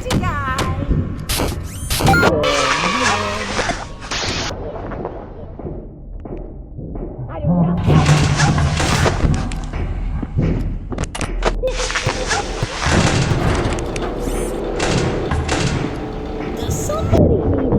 security guy. I do not Does somebody need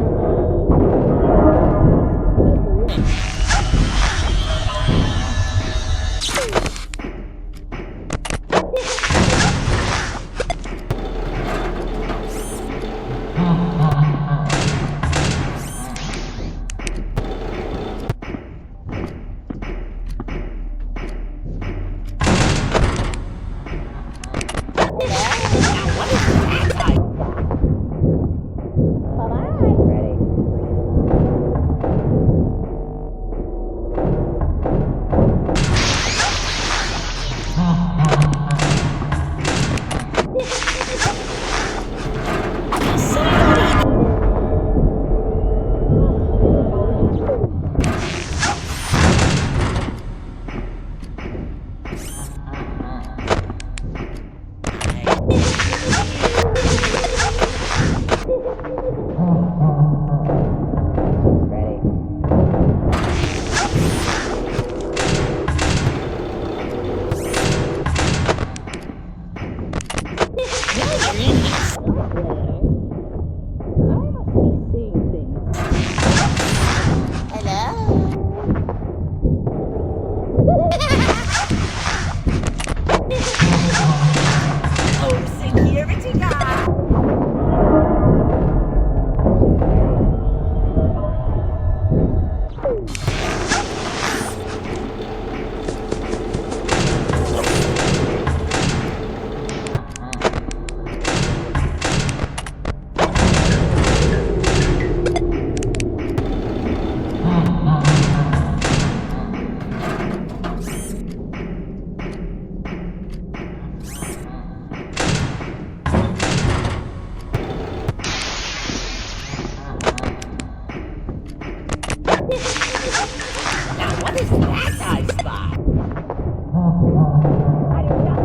security guy. Now what is that I spot? I do not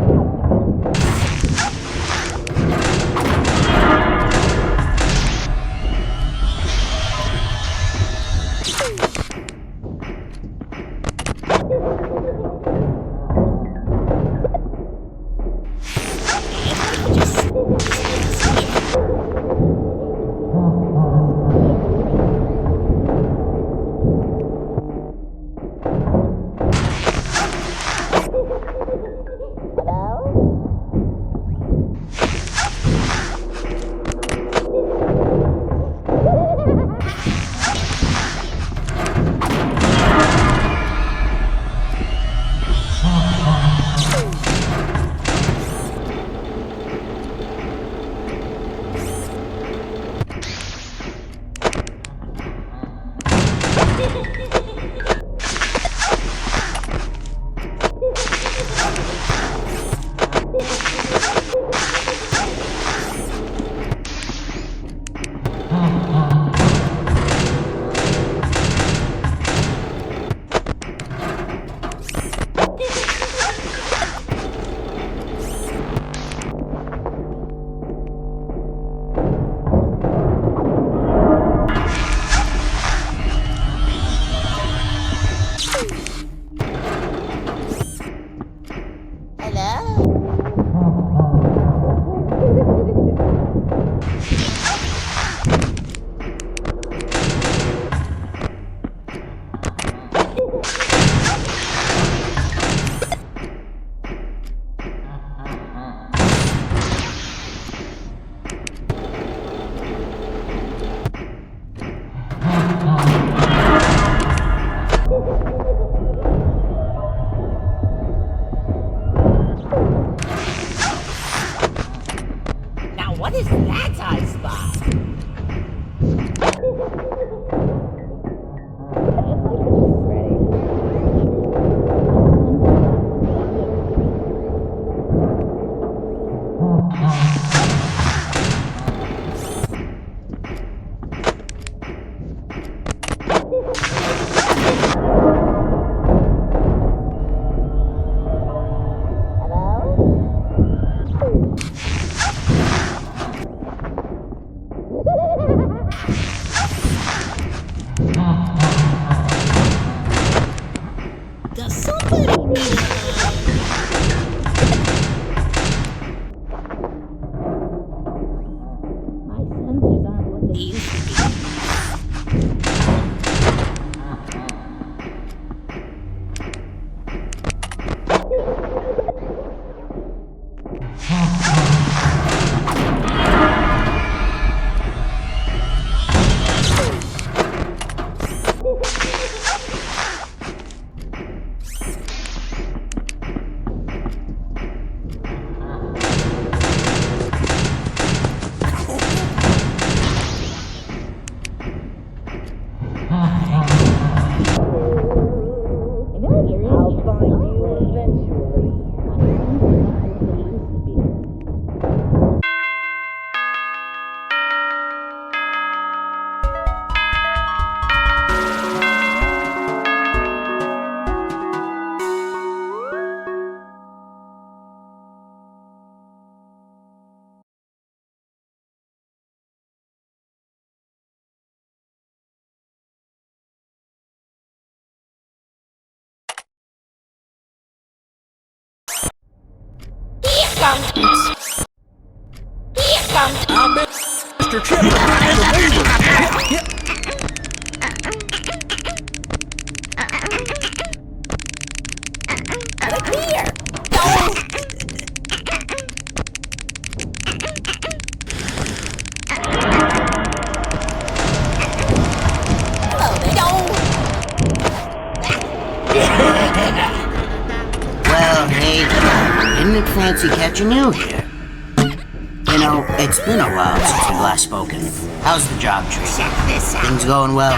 What is that I spot? I'll find you eventually. I'm Mr. Chip, the neighbor. Here. Well, hey, didn't it fancy catching you here? You know, it's been a while since we've last spoken. How's the job treating you? Things going well?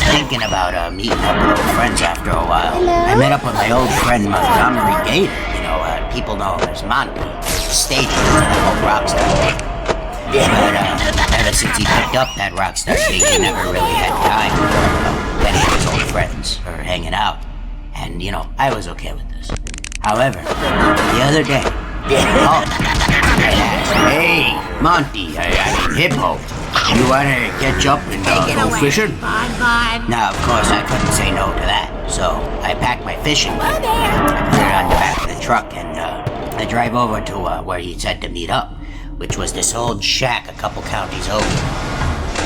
Thinking about meeting up with old friends after a while. I met up with my old friend Montgomery Gator. You know, people know him as Monty. He's a stage for the whole rockstar thing. But ever since he picked up that rockstar gig, he never really had time for any of his old friends or hanging out. And, you know, I was okay with this. However, the other day, I asked, hey, Monty, I mean Hippo, you wanna catch up and go fishing? Now, of course, I couldn't say no to that, so I packed my fishing gear, I put it on the back of the truck, and I drive over to where he said to meet up, which was this old shack a couple counties over.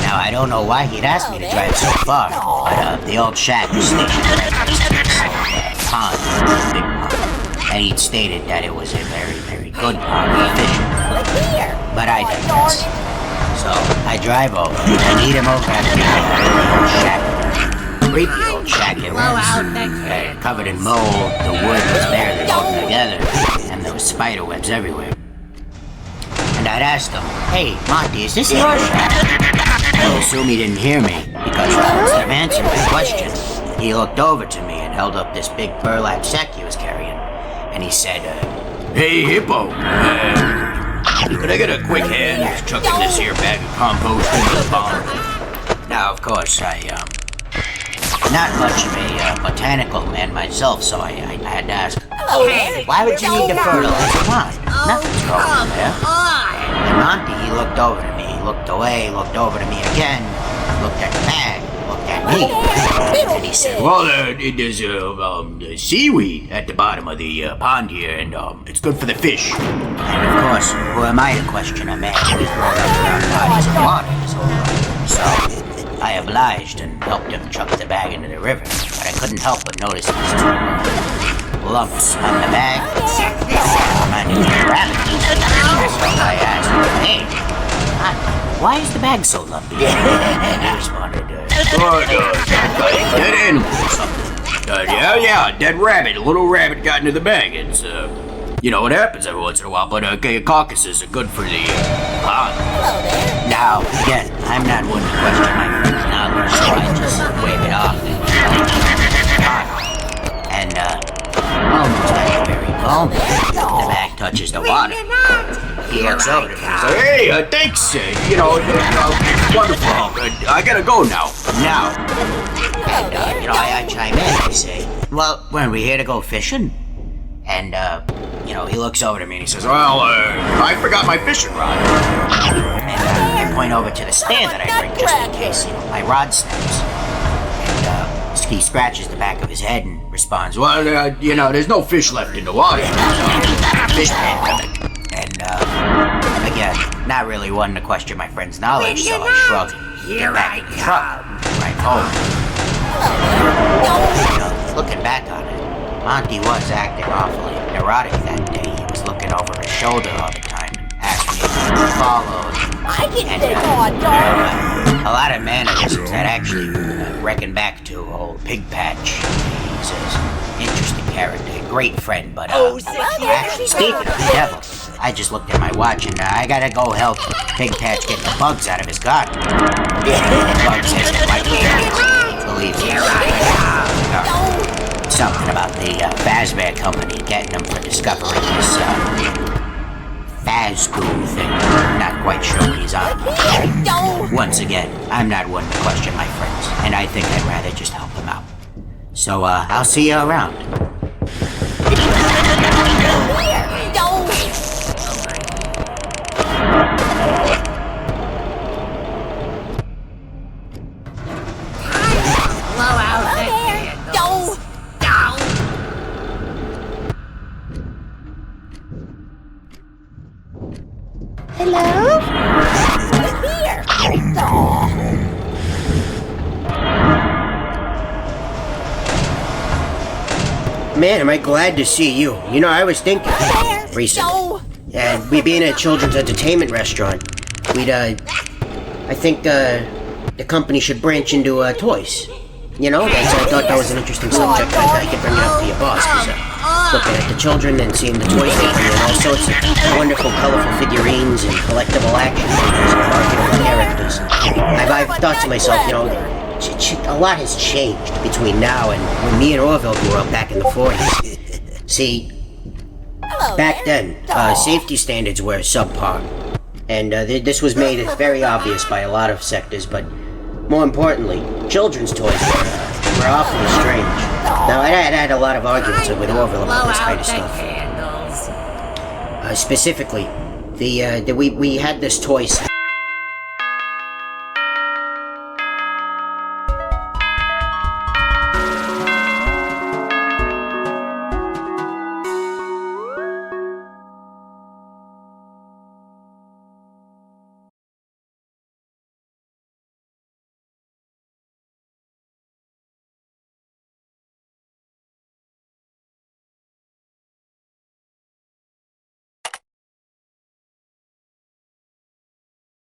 Now, I don't know why he'd asked me to drive so far, but the old shack was stationed right next to this pond, big pond, and he'd stated that it was a very, very good pond for fishing. But I digress. So, I drive over, and meet him over at the old shack. Creepy old shack it was. Covered in mold, the wood was barely holding together, and there was spider webs everywhere. And I'd ask him, hey, Monty, is this your shack? I assume he didn't hear me, because instead of answering my question, he looked over to me and held up this big burlap sack he was carrying. And he said, Hey, Hippo, could I get a quick hand chucking this here bag of compost into the pond? Now, of course, not much of a botanical man myself, so I had to ask, why would you need to fertilize the pond? Nothing's growing there. And Monty, he looked over to me, looked away, looked over to me again, looked at the bag, looked at me, and he said, Well, there's seaweed at the bottom of the pond here, and it's good for the fish. And of course, who am I to question a man who's grown up around bodies of water his whole life? So, I obliged and helped him chuck the bag into the river, but I couldn't help but notice these two lumps on the bag. Reminded me of rabbit. So I asked, hey, why is the bag so lumpy? And he responded, dead animal or something. Yeah, dead rabbit. A little rabbit got into the bag. It's, you know what happens every once in a while, but carcasses are good for the pond. Now, again, I'm not one to question my friend's knowledge, so I just wave it off and almost at the very moment the bag touches the water, he looks over to me and says, Hey, thanks. Wonderful. I gotta go now. And, I chime in, I say, well, weren't we here to go fishing? And, he looks over to me and he says, Well, I forgot my fishing rod. And I point over to the stand that I bring just in case, my rod snaps. And, he scratches the back of his head and responds, Well, there's no fish left in the water. Fish pandemic. And, again, not really one to question my friend's knowledge, so I shrug and get back in the truck, right home. Looking back on it, Monty was acting awfully neurotic that day. He was shoulder all the time and asked me to follow. I can And, take on dog. a lot of mannerisms that actually reckon back to old Pig Patch. He's an interesting character, great friend, but actually, speaking of the devil, I just looked at my watch and I gotta go help Pig Patch get the bugs out of his garden. The bugs hit my ears, believe me. Something about the Fazbear Company getting them for discovering this Fazgoo thing. Not quite sure what he's on. Once again, I'm not one to question my friends, and I think I'd rather just help them out. So, I'll see you around. Hello? Here. Man, am I glad to see you. You know, I was thinking recently. We being a children's entertainment restaurant, I think the company should branch into toys. You know, I thought that was an interesting subject. I could bring it up to your boss, because looking at the children and seeing the toys they bring in, all sorts of wonderful, colorful figurines and collectible action figures and marketable characters. I've thought to myself, you know, a lot has changed between now and when me and Orville grew up back in the 40s. See, back then, safety standards were subpar. And this was made very obvious by a lot of sectors, but more importantly, children's toys were awfully strange. Now, I had a lot of arguments with Orville about this kind of stuff. Specifically, we had this toy set